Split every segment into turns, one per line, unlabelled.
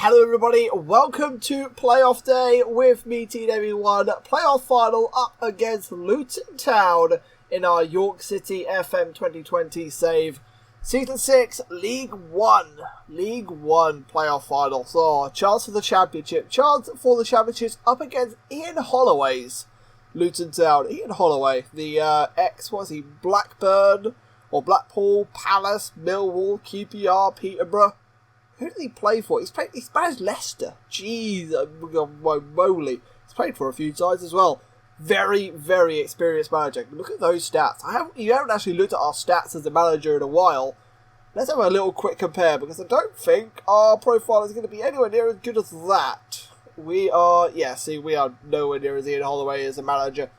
Hello everybody, welcome to Playoff Day with me, TW1. Playoff final up against Luton Town in our York City FM2020 save. Season 6, League 1. League 1 playoff final. So, chance for the championship. Chance for the championships up against Ian Holloway's Luton Town. Ian Holloway, the Blackburn or Blackpool, Palace, Millwall, QPR, Peterborough. Who did he play for? He's managed Leicester. Jeez, moly. He's played for a few sides as well. Very, very experienced manager. Look at those stats. You haven't actually looked at our stats as a manager in a while. Let's have a little quick compare, because I don't think our profile is going to be anywhere near as good as that. We are nowhere near as Ian Holloway as a manager.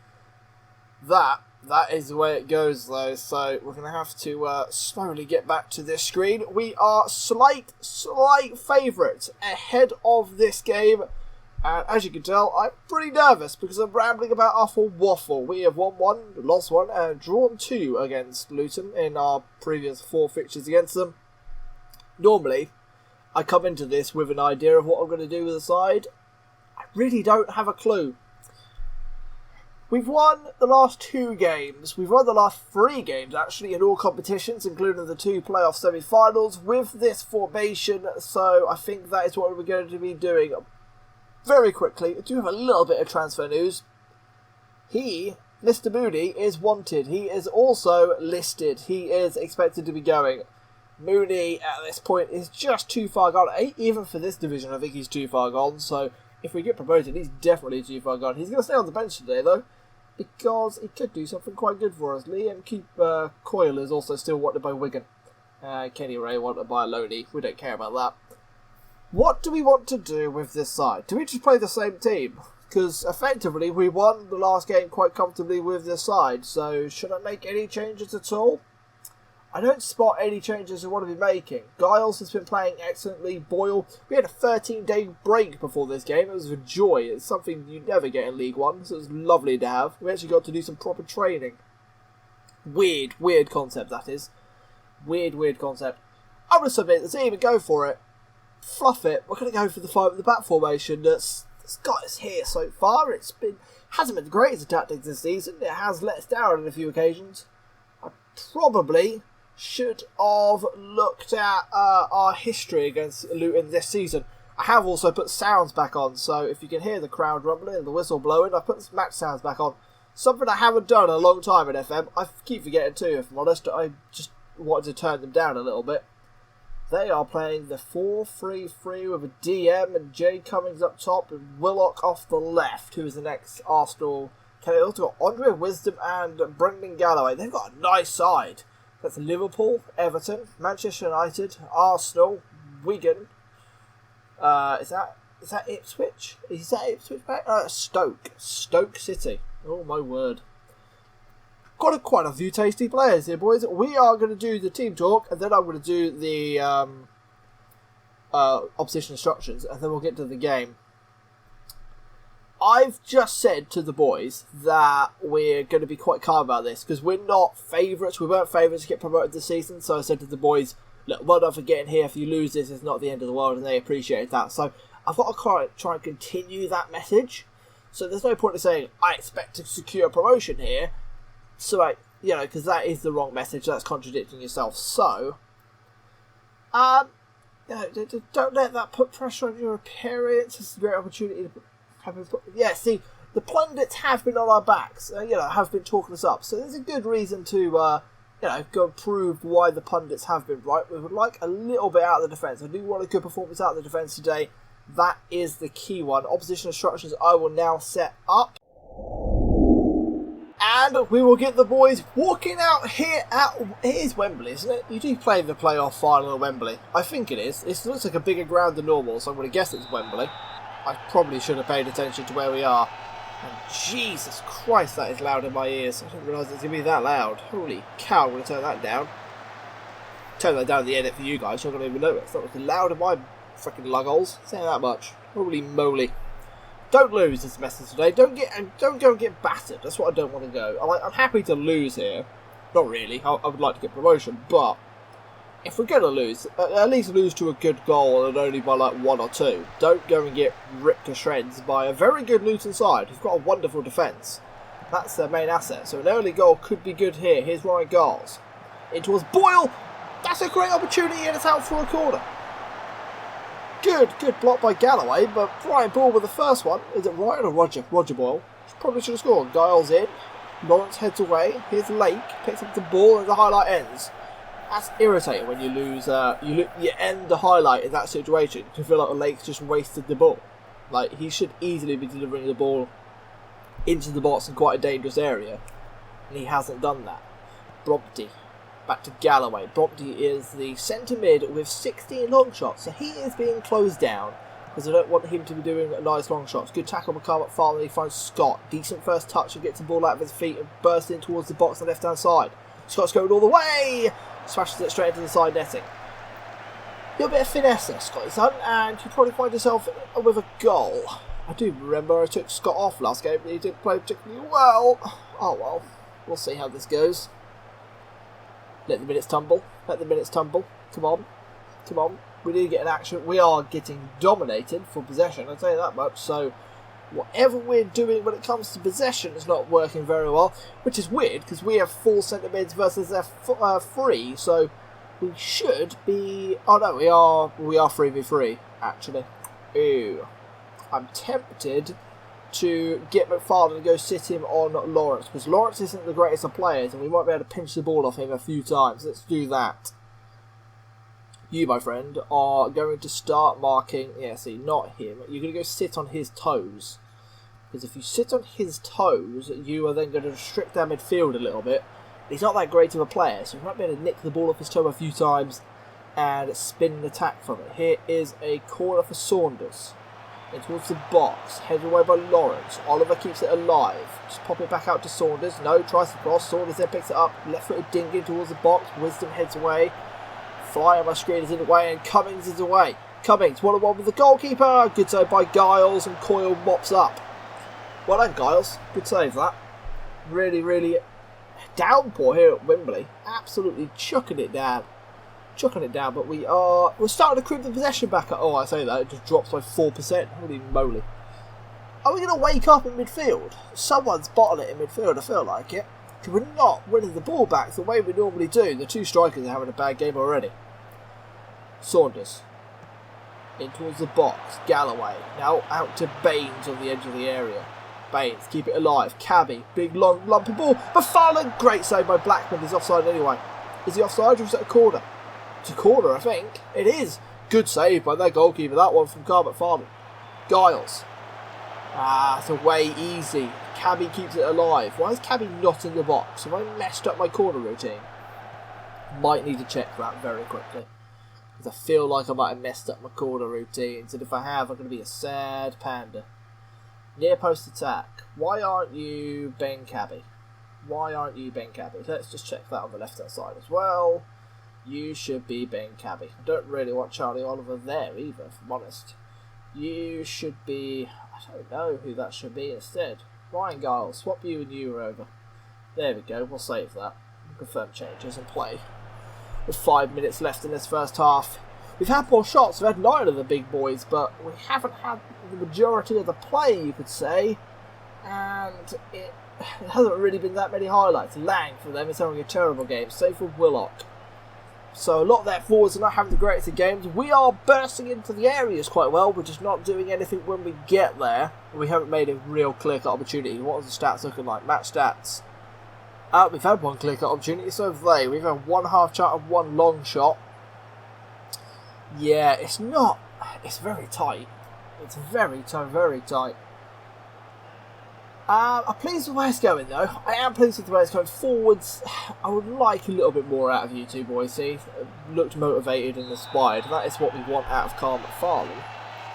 That is the way it goes, though, so we're going to have to slowly get back to this screen. We are slight favourites ahead of this game, and as you can tell, I'm pretty nervous because I'm rambling about awful waffle. We have won 1, lost 1, and drawn 2 against Luton in our previous 4 fixtures against them. Normally, I come into this with an idea of what I'm going to do with the side. I really don't have a clue. We've won the last 2 games. We've won the last 3 games, actually, in all competitions, including the 2 playoff semi-finals, with this formation. So I think that is what we're going to be doing. Very quickly, I do have a little bit of transfer news. Mr. Mooney, is wanted. He is also listed. He is expected to be going. Mooney, at this point, is just too far gone. Even for this division, I think he's too far gone. So if we get promoted, he's definitely too far gone. He's going to stay on the bench today, though, because he could do something quite good for us. Liam Coyle is also still wanted by Wigan. Kenny Ray wanted by Loney. We don't care about that. What do we want to do with this side? Do we just play the same team? Because effectively we won the last game quite comfortably with this side. So should I make any changes at all? I don't spot any changes I want to be making. Giles has been playing excellently. Boyle, we had a 13-day break before this game. It was a joy. It's something you never get in League 1, so it was lovely to have. We actually got to do some proper training. Weird concept, that is. Weird concept. I'm going to submit the team and go for it. Fluff it. We're going to go for the 5 at the back formation that's got us here so far. Hasn't been the greatest of tactics this season. It has let us down on a few occasions. I probably should have looked at our history against Luton this season. I have also put sounds back on, so if you can hear the crowd rumbling and the whistle blowing, I've put match sounds back on. Something I haven't done in a long time in FM. I keep forgetting too, if I'm honest. I just wanted to turn them down a little bit. They are playing the 4-3-3 with a DM and Jay Cummings up top and Willock off the left, who is the next Arsenal. They've also got Andre Wisdom and Brendan Galloway. They've got a nice side. That's Liverpool, Everton, Manchester United, Arsenal, Wigan. Is that Ipswich? Is that Ipswich back? Stoke City. Oh my word. Got quite a few tasty players here, boys. We are going to do the team talk, and then I'm going to do the opposition instructions, and then we'll get to the game. I've just said to the boys that we're going to be quite calm about this, because we're not favourites. We weren't favourites to get promoted this season, so I said to the boys, look, well done for getting here. If you lose this, it's not the end of the world, and they appreciated that. So I've got to try and continue that message. So there's no point in saying, I expect to secure promotion here. So, because that is the wrong message. That's contradicting yourself. So, don't let that put pressure on your appearance. It's a great opportunity to see, the pundits have been on our backs, have been talking us up. So there's a good reason to, go and prove why the pundits have been right. We would like a little bit out of the defence. I do want a good performance out of the defence today. That is the key one. Opposition instructions I will now set up. And we will get the boys walking out here it is Wembley, isn't it? You do play the playoff final at Wembley. I think it is. It looks like a bigger ground than normal, so I'm going to guess it's Wembley. I probably should have paid attention to where we are. And Jesus Christ, that is loud in my ears. I didn't realise it was going to be that loud. Holy cow, I'm going to turn that down. Turn that down in the edit for you guys, so I'm going to even know it. It's not looking loud in my freaking lugholes. Saying that much. Holy moly. Don't lose this message today. Don't go and get battered. That's what I don't want to go. I'm happy to lose here. Not really. I would like to get promotion, but if we're going to lose, at least lose to a good goal and only by like 1 or 2. Don't go and get ripped to shreds by a very good Luton side who've got a wonderful defence. That's their main asset. So an early goal could be good here. Here's Ryan Giles. In towards Boyle. That's a great opportunity and it's out for a corner. Good block by Galloway, but Brian Ball with the first one. Is it Ryan or Roger? Roger Boyle. Probably should have scored. Giles in. Lawrence heads away. Here's Lake. Picks up the ball and the highlight ends. That's irritating when you lose. You end the highlight in that situation. You feel like Lake's just wasted the ball. Like, he should easily be delivering the ball into the box in quite a dangerous area, and he hasn't done that. Brompton back to Galloway. Brompton is the centre mid with 16 long shots, so he is being closed down because I don't want him to be doing nice long shots. Good tackle by Carl McFarlane. He finds Scott. Decent first touch and gets the ball out of his feet and bursts in towards the box on the left hand side. Scott's going all the way. Smashes it straight into the side netting. A little bit of finesse there, Scotty's son, and you probably find yourself with a goal. I do remember I took Scott off last game, but he didn't play particularly well. Oh well, we'll see how this goes. Let the minutes tumble. Let the minutes tumble. Come on. Come on. We need to get an action. We are getting dominated for possession, I'll tell you that much. So whatever we're doing when it comes to possession is not working very well, which is weird because we have 4 centre mids versus their 3, so we should be. Oh no, we are 3v3 actually. Ooh, I'm tempted to get McFarlane and go sit him on Lawrence because Lawrence isn't the greatest of players, and we might be able to pinch the ball off him a few times. Let's do that. You, my friend, are going to start marking. Yeah, see, not him. You're going to go sit on his toes. Because if you sit on his toes, you are then going to restrict their midfield a little bit. He's not that great of a player, so you might be able to nick the ball off his toe a few times and spin an attack from it. Here is a corner for Saunders. In towards the box, headed away by Lawrence. Oliver keeps it alive. Just pop it back out to Saunders. No, tries to cross. Saunders then picks it up. Left-footed ding in towards the box. Wisdom heads away. Fly on my screen is in the way, and Cummings is away. Cummings, 1-on-1 with the goalkeeper. Good save by Giles, and Coyle mops up. Well done, Giles. Good save, that. Really, really downpour here at Wembley. Absolutely chucking it down. Chucking it down, but we're starting to creep the possession back up. Oh, I say that, it just drops by 4%. Holy moly. Are we going to wake up in midfield? Someone's bottling it in midfield, I feel like it. We're not winning the ball back the way we normally do. The 2 strikers are having a bad game already. Saunders. In towards the box. Galloway. Now out to Baines on the edge of the area. Baines, keep it alive. Cabby. Big long lumpy ball. McFarlane. Great save by Blackman. He's offside anyway. Is he offside or is it a corner? It's a corner, I think. It is. Good save by their goalkeeper. That one from Carl McFarlane. Giles. It's away easy. Cabby keeps it alive. Why is Cabby not in the box? Have I messed up my corner routine? Might need to check that very quickly. Because I feel like I might have messed up my corner routines. And if I have, I'm going to be a sad panda. Near post attack. Why aren't you Ben Cabby? Why aren't you Ben Cabby? Let's just check that on the left hand side as well. You should be Ben Cabby. I don't really want Charlie Oliver there either, if I'm honest. You should be... I don't know who that should be instead. Ryan Giles, swap you and you over. There we go, we'll save that. Confirm changes and play. With 5 minutes left in this first half. We've had more shots, we've had 9 of the big boys, but we haven't had the majority of the play, you could say. And it hasn't really been that many highlights. Lang for them is having a terrible game, save for Willock. So a lot of their forwards are not having the greatest of games. We are bursting into the areas quite well. We're just not doing anything when we get there. We haven't made a real clear-cut opportunity. What are the stats looking like? Match stats. We've had 1 clear-cut opportunity, so have they. We've had 1 half shot and 1 long shot. Yeah, it's not... It's very tight. It's very tight. I'm pleased with the way it's going though. I am pleased with the way it's going forwards. I would like a little bit more out of you two boys, see? Looked motivated and inspired. That is what we want out of Carl McFarlane.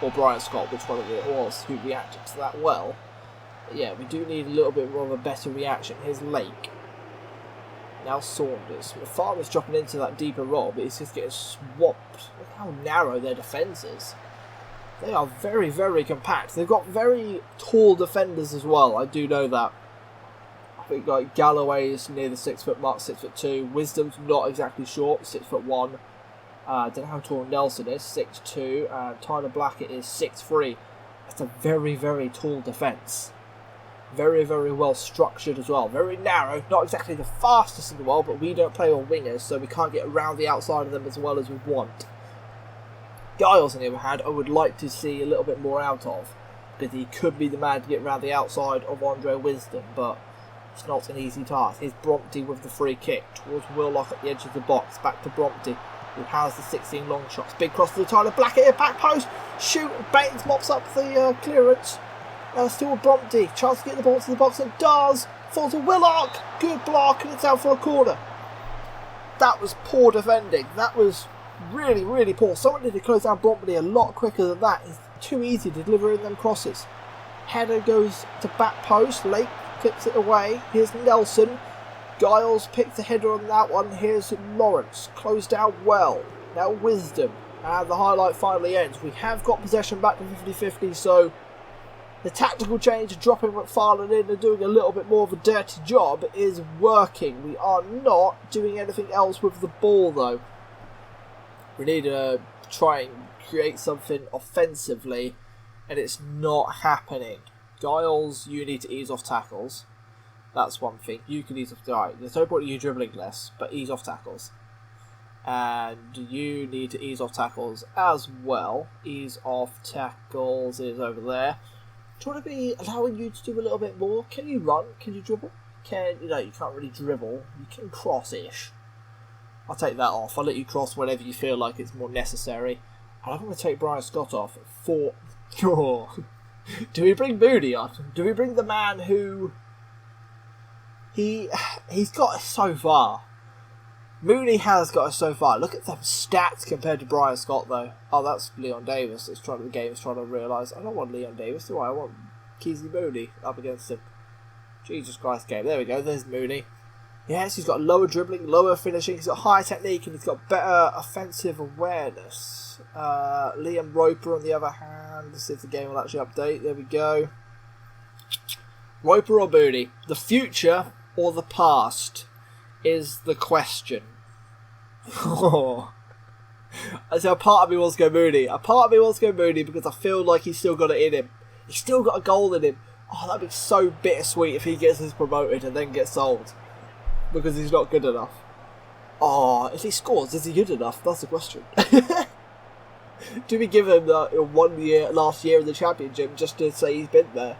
Or Brian Scott, which one of it was, who reacted to that well. But yeah, we do need a little bit more of a better reaction. Here's Lake. Now Saunders. McFarlane's dropping into that deeper role, but he's just getting swamped. Look how narrow their defence is. They are very, very compact. They've got very tall defenders as well. I do know that. I think like Galloway is near the 6 foot mark, 6'2". Wisdom's not exactly short, 6'1". I don't know how tall Nelson is, 6'2", and Tyler Blackett is 6'3". That's a very, very tall defence. Very, very well structured as well. Very narrow, not exactly the fastest in the world, but we don't play on wingers, so we can't get around the outside of them as well as we want. Giles, on the other hand, I would like to see a little bit more out of, because he could be the man to get around the outside of Andre Wisdom, but it's not an easy task. Here's Brompty with the free kick towards Willock at the edge of the box. Back to Brompty, who has the 16 long shots. Big cross to the Tyler Blackett here, back post, shoot, Baines mops up the clearance. Still Brompty, chance to get the ball to the box, and does. Falls to Willock, good block, and it's out for a corner. That was poor defending. That was really, really poor. Someone need to close down Brompty a lot quicker than that. It's too easy to deliver in them crosses. Header goes to back post, Lake flips it away. Here's Nelson. Giles picks the header on that one. Here's Lawrence. Closed down well. Now Wisdom. And the highlight finally ends. We have got possession back to 50-50, so the tactical change of dropping McFarlane in and doing a little bit more of a dirty job is working. We are not doing anything else with the ball, though. We need to try and create something offensively, and it's not happening. Giles, you need to ease off tackles. That's one thing. You can ease off. Right, there's no point in you dribbling less, but ease off tackles. And you need to ease off tackles as well. Ease off tackles is over there. Do you want to be allowing you to do a little bit more? Can you run? Can you dribble? You can't really dribble. You can cross-ish. I'll take that off. I'll let you cross whenever you feel like it's more necessary. And I'm going to take Brian Scott off for... Oh. Do we bring Moody on? Do we bring the man who... He's got us so far. Mooney has got us so far. Look at them stats compared to Brian Scott, though. Oh, that's Leon Davis. The game is trying to realise. I don't want Leon Davis, do I? I want Keezy Mooney up against him. Jesus Christ, game. There we go. There's Mooney. Yes, he's got lower dribbling, lower finishing. He's got higher technique, and he's got better offensive awareness. Liam Roper, on the other hand. Let's see if the game will actually update. There we go. Roper or Mooney? The future or the past is the question. So a part of me wants to go Mooney. A part of me wants to go Mooney because I feel like he's still got it in him. He's still got a goal in him. Oh, that'd be so bittersweet if he gets us promoted and then gets sold because he's not good enough. Oh, if he scores, is he good enough? That's the question. Do we give him last year in the championship just to say he's been there?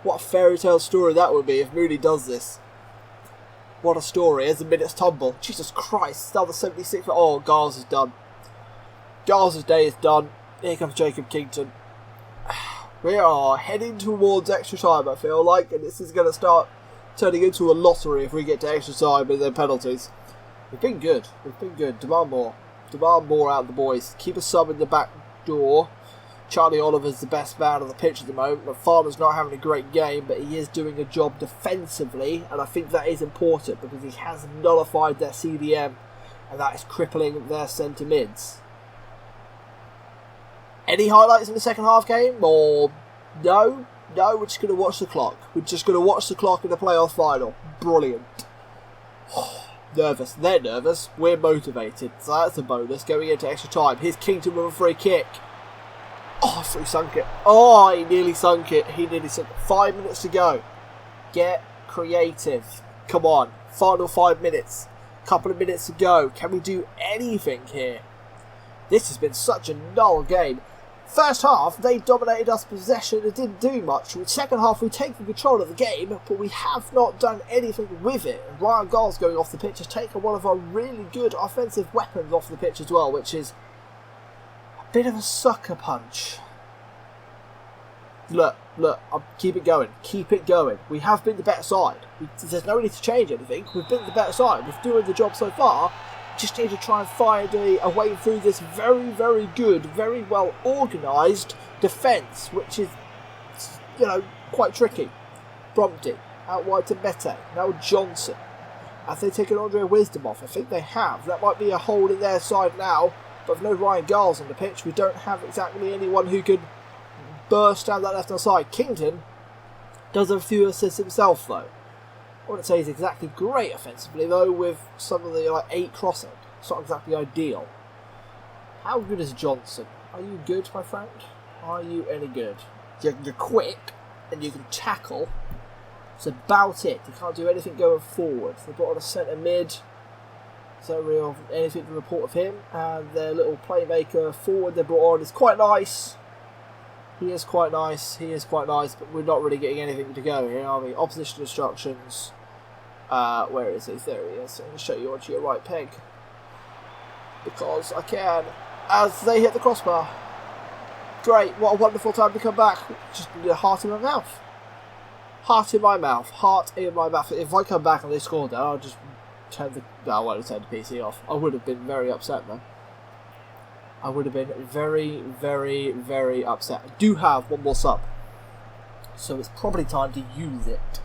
What a fairy tale story that would be if Mooney does this. What a story, as the minutes tumble. Jesus Christ, now the 76th. Oh, Giles is done. Giles' day is done. Here comes Jacob Kington. We are heading towards extra time, I feel like, and this is going to start turning into a lottery if we get to extra time and then penalties. We've been good. We've been good. Demand more. Demand more out of the boys. Keep a sub in the back door. Charlie Oliver's the best man on the pitch at the moment. McFarlane's not having a great game, but he is doing a job defensively, and I think that is important because he has nullified their CDM, and that is crippling their centre mids. Any highlights in the second half game? Or no? No, we're just going to watch the clock. We're just going to watch the clock in the playoff final. Brilliant. Nervous. They're nervous. We're motivated. So that's a bonus. Going into extra time. Here's Kington with a free kick. Oh, I thought he sunk it. Oh, he nearly sunk it. 5 minutes to go. Get creative. Come on. Final 5 minutes. Couple of minutes to go. Can we do anything here? This has been such a null game. First half, they dominated us possession and didn't do much. In the second half, we've taken control of the game, but we have not done anything with it. And Ryan Giles going off the pitch has taken one of our really good offensive weapons off the pitch as well, which is bit of a sucker punch. Look, keep it going. Keep it going. We have been the better side. There's no need to change anything. We've been the better side. We're doing the job so far. Just need to try and find a way through this very, very good, very well organised defence, which is, quite tricky. Brompton, out wide to Mete. Now Johnson. Have they taken Andre Wisdom off? I think they have. That might be a hole in their side now. But with no Ryan Giles on the pitch, we don't have exactly anyone who could burst down that left-hand side. Kington does have a few assists himself, though. I wouldn't say he's exactly great offensively, though, with some of the 8 crossing. It's not exactly ideal. How good is Johnson? Are you good, my friend? Are you any good? You're quick, and you can tackle. That's about it. You can't do anything going forward. They brought on a centre mid. So real anything to report of him. And their little playmaker forward they brought on is quite nice. He is quite nice. He is quite nice, but we're not really getting anything to go here, are we? Opposition instructions. Where is he? There he is. I'm going to show you onto your right peg. Because I can. As they hit the crossbar. Great. What a wonderful time to come back. Just need a heart in my mouth. Heart in my mouth. Heart in my mouth. If I come back and they score that, I'll just turn the... No, I won't turn the PC off. I would have been very upset though. I would have been very, very, very upset. I do have one more sub. So it's probably time to use it.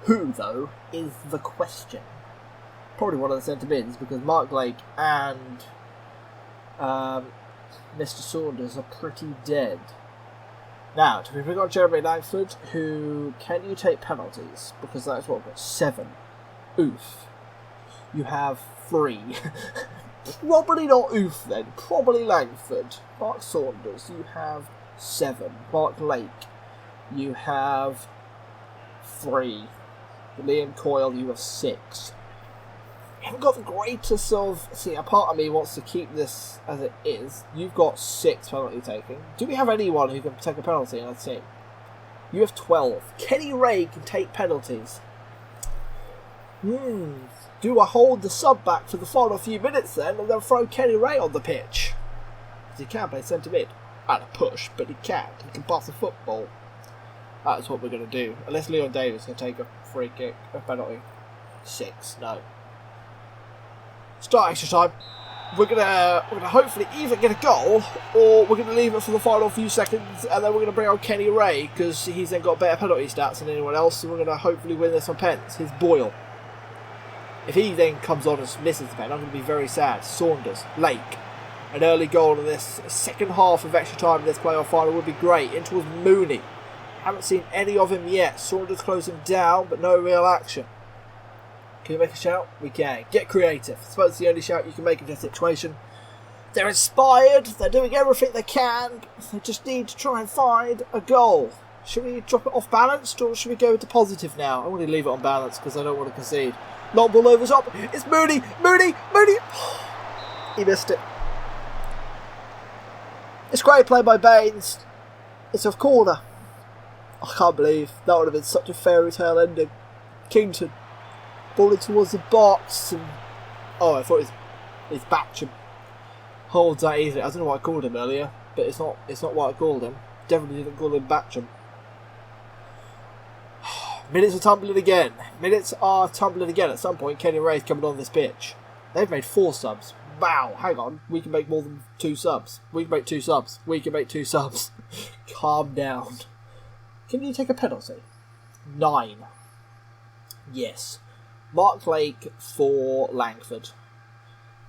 Who, though, is the question. Probably one of the centre mids, because Mark Lake and Mr. Saunders are pretty dead. Now, to bring on Jeremy Langford, who can you take penalties? Because that's what we've got 7. Oof. You have 3. Probably not Oof then. Probably Langford. Mark Saunders, you have 7. Mark Lake, you have 3. Liam Coyle, you have 6. You haven't got the greatest of... See, a part of me wants to keep this as it is. You've got 6 penalty taking. Do we have anyone who can take a penalty in our team? You have 12. Kenny Ray can take penalties. Do I hold the sub back for the final few minutes then and then throw Kenny Ray on the pitch? Because he can play centre mid. At a push, but he can. He can pass the football. That's what we're going to do. Unless Leon Davis can take a free kick, a penalty. 6, no. Start extra time. We're gonna hopefully either get a goal or we're gonna leave it for the final few seconds and then we're gonna bring on Kenny Ray because he's then got better penalty stats than anyone else, so we're gonna hopefully win this on pens. His Boyle. If he then comes on and misses the pen, I'm gonna be very sad. Saunders, Lake. An early goal in this second half of extra time in this playoff final would be great. In towards Mooney. Haven't seen any of him yet. Saunders closing down, but no real action. Can you make a shout? We can. Get creative. I suppose it's the only shout you can make in this situation. They're inspired. They're doing everything they can. They just need to try and find a goal. Should we drop it off balanced or should we go to positive now? I'm going to leave it on balance because I don't want to concede. Long ball over top. It's Mooney. Mooney. Mooney. He missed it. It's great play by Baines. It's off corner. I can't believe that would have been such a fairy tale ending. Kington. Balling towards the box and... Oh, I thought it's Batcham. Holds that easily. I don't know what I called him earlier, but it's not what I called him. Definitely didn't call him Batcham. Minutes are tumbling again. Minutes are tumbling again. At some point, Kenny Ray's coming on this pitch. They've made 4 subs. Wow, hang on. We can make more than 2 subs. We can make 2 subs. We can make 2 subs. Calm down. Can you take a penalty? 9. Yes. Mark Lake for Langford.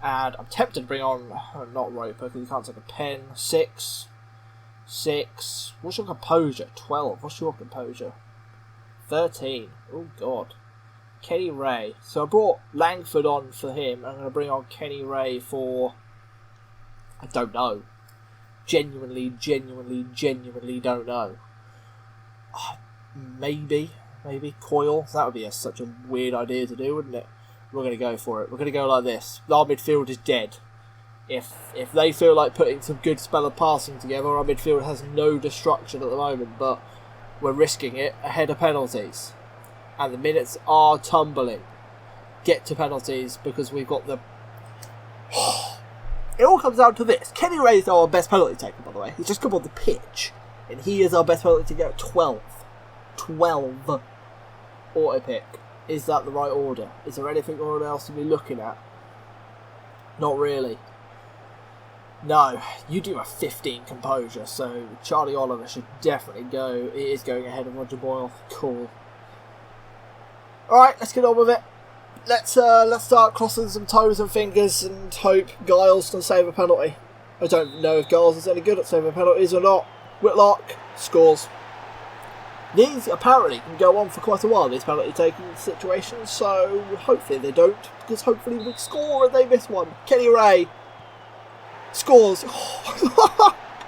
And I'm tempted to bring on, not Roper, because you can't take a pen. 6. 6. What's your composure? 12. What's your composure? 13. Oh, God. Kenny Ray. So I brought Langford on for him. I'm going to bring on Kenny Ray for... I don't know. Genuinely don't know. Maybe Coyle. That would be such a weird idea to do, wouldn't it? We're going to go for it. We're going to go like this. Our midfield is dead. If they feel like putting some good spell of passing together, our midfield has no destruction at the moment, but we're risking it ahead of penalties. And the minutes are tumbling. Get to penalties because we've got the... It all comes down to this. Kenny Ray is our best penalty taker, by the way. He's just come on the pitch. And he is our best penalty taker at 12. 12. Auto pick. Is that the right order? Is there anything else to be looking at? Not really. No, you do have 15 composure, so Charlie Oliver should definitely go. He is going ahead of Roger Boyle. Cool. Alright, let's get on with it. Let's start crossing some toes and fingers and hope Giles can save a penalty. I don't know if Giles is any good at saving penalties or not. Whitlock scores. These apparently can go on for quite a while, these penalty taking situations, so hopefully they don't, because hopefully we score and they miss one. Kenny Ray. Scores.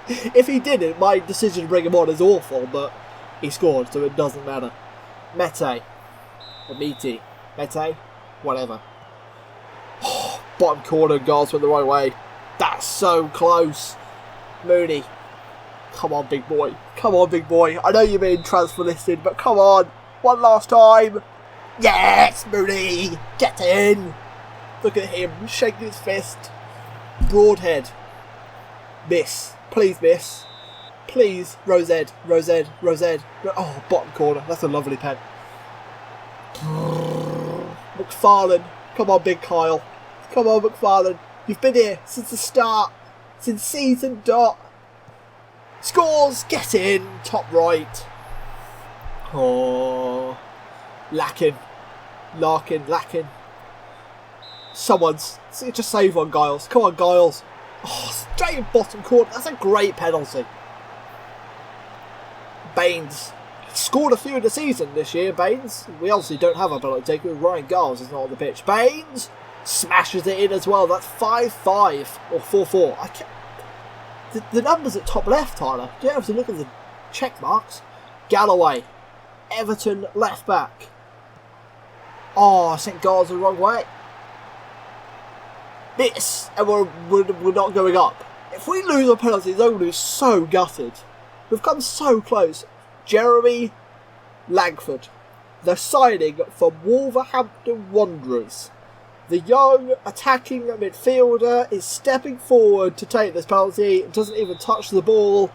If he didn't, my decision to bring him on is awful, but he scored, so it doesn't matter. Mete. Whatever. Bottom corner, goals went the right way. That's so close. Mooney. Come on, big boy. Come on, big boy. I know you've been transfer listed, but come on. One last time. Yes, Mooney. Get in. Look at him shaking his fist. Broadhead. Miss. Please miss. Please. Rosed. Oh, bottom corner. That's a lovely pen. McFarlane. Come on, big Kyle. Come on, McFarlane. You've been here since the start. Since season dot. Scores. Get in. Top right. Oh. Lacking. Someone's. Just save one, Giles. Come on, Giles. Oh, straight in bottom corner. That's a great penalty. Baines. Scored a few in the season this year, Baines. We obviously don't have a penalty taker. Ryan Giles is not on the pitch. Baines smashes it in as well. That's 5-5 or 4-4. I can't. The numbers at top left, Tyler. Do you have to look at the check marks? Galloway. Everton left back. Oh, I sent Giles the wrong way. Miss, and we're not going up. If we lose a penalty, they're going to be so gutted. We've come so close. Jeremy Langford, the signing from Wolverhampton Wanderers. The young attacking midfielder is stepping forward to take this penalty. Doesn't even touch the ball.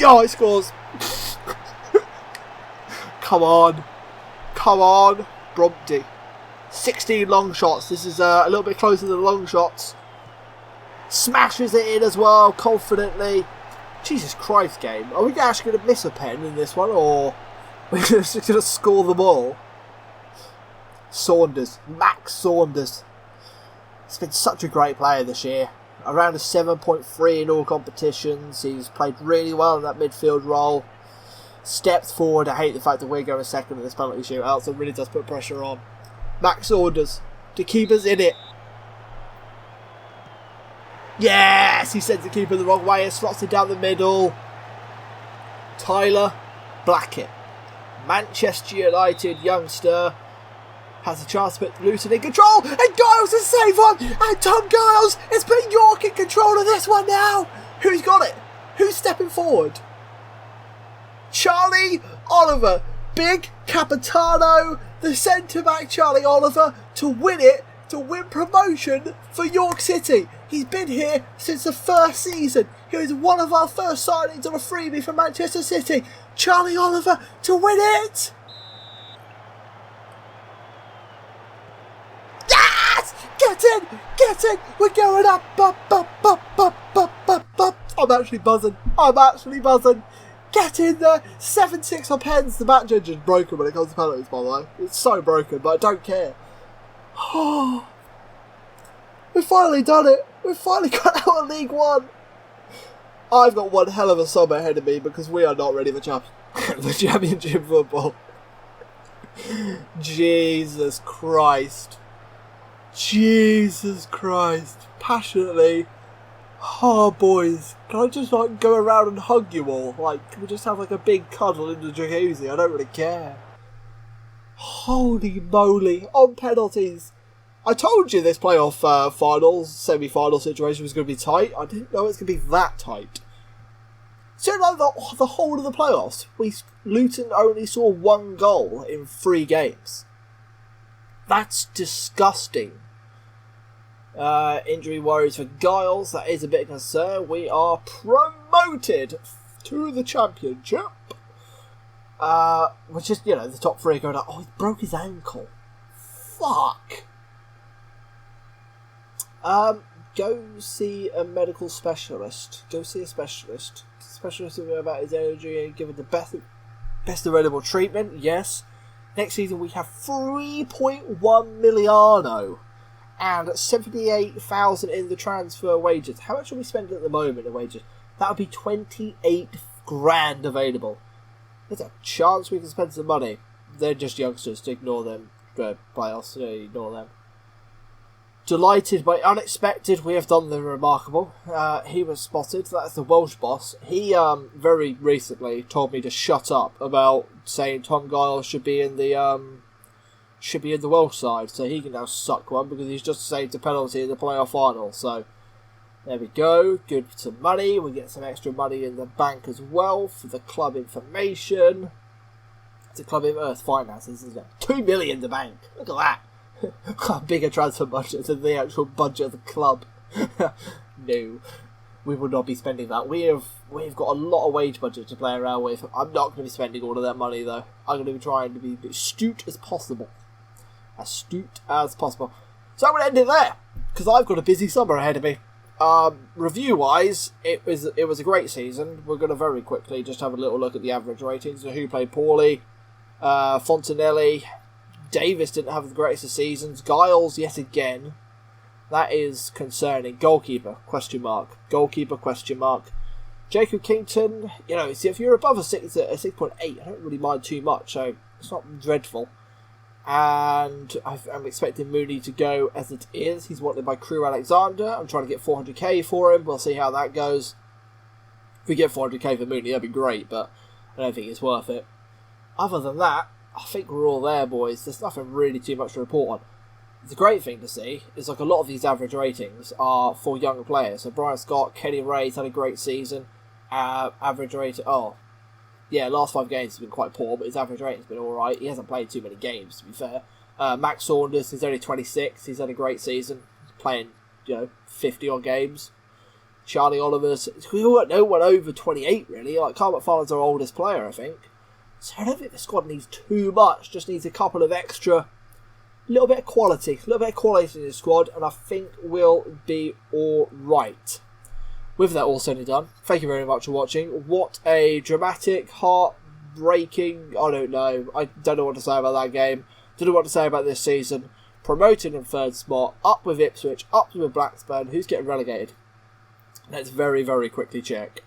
Oh, he scores. Come on, Brompty. 16 long shots. This is a little bit closer than long shots. Smashes it in as well, confidently. Jesus Christ, game. Are we actually going to miss a pen in this one, or we're just going to score them all? Max Saunders. He's been such a great player this year. Around a 7.3 in all competitions. He's played really well in that midfield role. Stepped forward. I hate the fact that we're going second in this penalty shootout, so it really does put pressure on. Max Saunders to keep us in it. Yes! He sends the keeper the wrong way and slots it down the middle. Tyler Blackett. Manchester United youngster. Has a chance to put Luton in control. And Giles has saved one. And Tom Giles has put York in control of this one now. Who's got it? Who's stepping forward? Charlie Oliver. Big Capitano. The centre-back Charlie Oliver to win it. To win promotion for York City. He's been here since the first season. He was one of our first signings on a freebie for Manchester City. Charlie Oliver to win it. Yes! Get in! We're going up. I'm actually buzzing. Get in there. 7-6 on pens. The match engine's broken when it comes to penalties, by the way. It's so broken, but I don't care. Oh, we've finally done it. We've finally got out of League One. I've got one hell of a summer ahead of me because we are not ready for the championship football. Jesus Christ. Passionately. Oh, boys. Can I just go around and hug you all? Can we just have a big cuddle in the jacuzzi? I don't really care. Holy moly, on penalties. I told you this playoff finals, semi-final situation was going to be tight. I didn't know it was going to be that tight. So the whole of the playoffs, Luton only saw one goal in 3 games. That's disgusting. Injury worries for Giles, that is a bit of concern. We are promoted to the championship. Which is, the top 3 going up. Oh, he broke his ankle. Fuck. Go see a medical specialist. Go see a specialist. Specialist will know about his energy and give it the best available treatment, yes. Next season we have 3.1 Miliano and 78,000 in the transfer wages. How much are we spending at the moment in wages? That would be 28 grand available. There's a chance we can spend some money. They're just youngsters, to ignore them. Playoffs, ignore them. Delighted by unexpected, we have done the remarkable. He was spotted. That's the Welsh boss. He very recently told me to shut up about saying Tom Giles should be in the Welsh side, so he can now suck one because he's just saved a penalty in the playoff final. So there we go. Good for some money. We get some extra money in the bank as well for the club information. It's a club finances, isn't it? 2 million in the bank. Look at that. A bigger transfer budget than the actual budget of the club. No, we will not be spending that. We've got a lot of wage budget to play around with. I'm not going to be spending all of that money though. I'm going to be trying to be as astute as possible. Astute as possible. So I'm going to end it there because I've got a busy summer ahead of me. Review wise, it was a great season. We're going to very quickly just have a little look at the average ratings of who played poorly. Fontanelli. Davis didn't have the greatest of seasons. Giles, yet again. That is concerning. Goalkeeper, question mark. Goalkeeper, question mark. Jacob Kington, see, if you're above a 6.8, I don't really mind too much, so it's not dreadful. And I'm expecting Mooney to go as it is. He's wanted by Crew Alexander. I'm trying to get 400k for him. We'll see how that goes. If we get 400k for Mooney, that'd be great, but I don't think it's worth it. Other than that, I think we're all there, boys. There's nothing really too much to report on. The great thing to see is like a lot of these average ratings are for younger players. So Brian Scott, Kenny Ray's had a great season. Average rating, last 5 games has been quite poor, but his average rating's been alright. He hasn't played too many games, to be fair. Max Saunders, he's only 26. He's had a great season. Playing, 50 odd games. Charlie Oliver's, we got no one over 28 really. Like Carl McFarlane's our oldest player, I think. So I don't think the squad needs too much. Just needs a couple of extra, little bit of quality in the squad, and I think we'll be all right. With that all said and done, thank you very much for watching. What a dramatic, heartbreaking, I don't know what to say about that game. Don't know what to say about this season. Promoted in 3rd spot, up with Ipswich, up with Blackburn. Who's getting relegated? Let's very, very quickly check.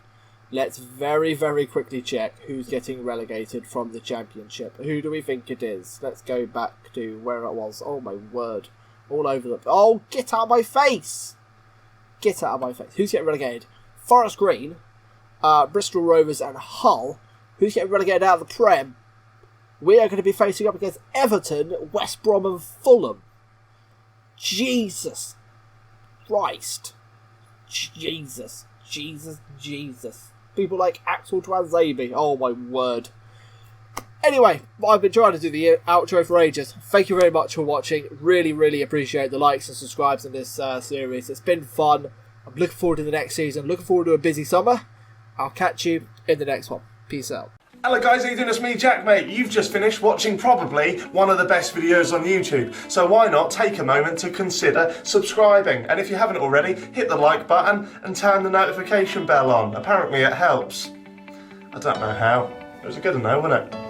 Let's very, very quickly check who's getting relegated from the Championship. Who do we think it is? Let's go back to where it was. Oh my word. All over the... Oh, get out of my face! Get out of my face. Who's getting relegated? Forest Green, Bristol Rovers and Hull. Who's getting relegated out of the Prem? We are going to be facing up against Everton, West Brom and Fulham. Jesus Christ. Jesus. People like Axel Twanzebe. Oh my word. Anyway, I've been trying to do the outro for ages. Thank you very much for watching. Really, really appreciate the likes and subscribes in this series. It's been fun. I'm looking forward to the next season. Looking forward to a busy summer. I'll catch you in the next one. Peace out.
Hello guys, how you doing? It's me, Jack, mate. You've just finished watching probably one of the best videos on YouTube. So why not take a moment to consider subscribing? And if you haven't already, hit the like button and turn the notification bell on. Apparently it helps. I don't know how. It was good to know, wasn't it?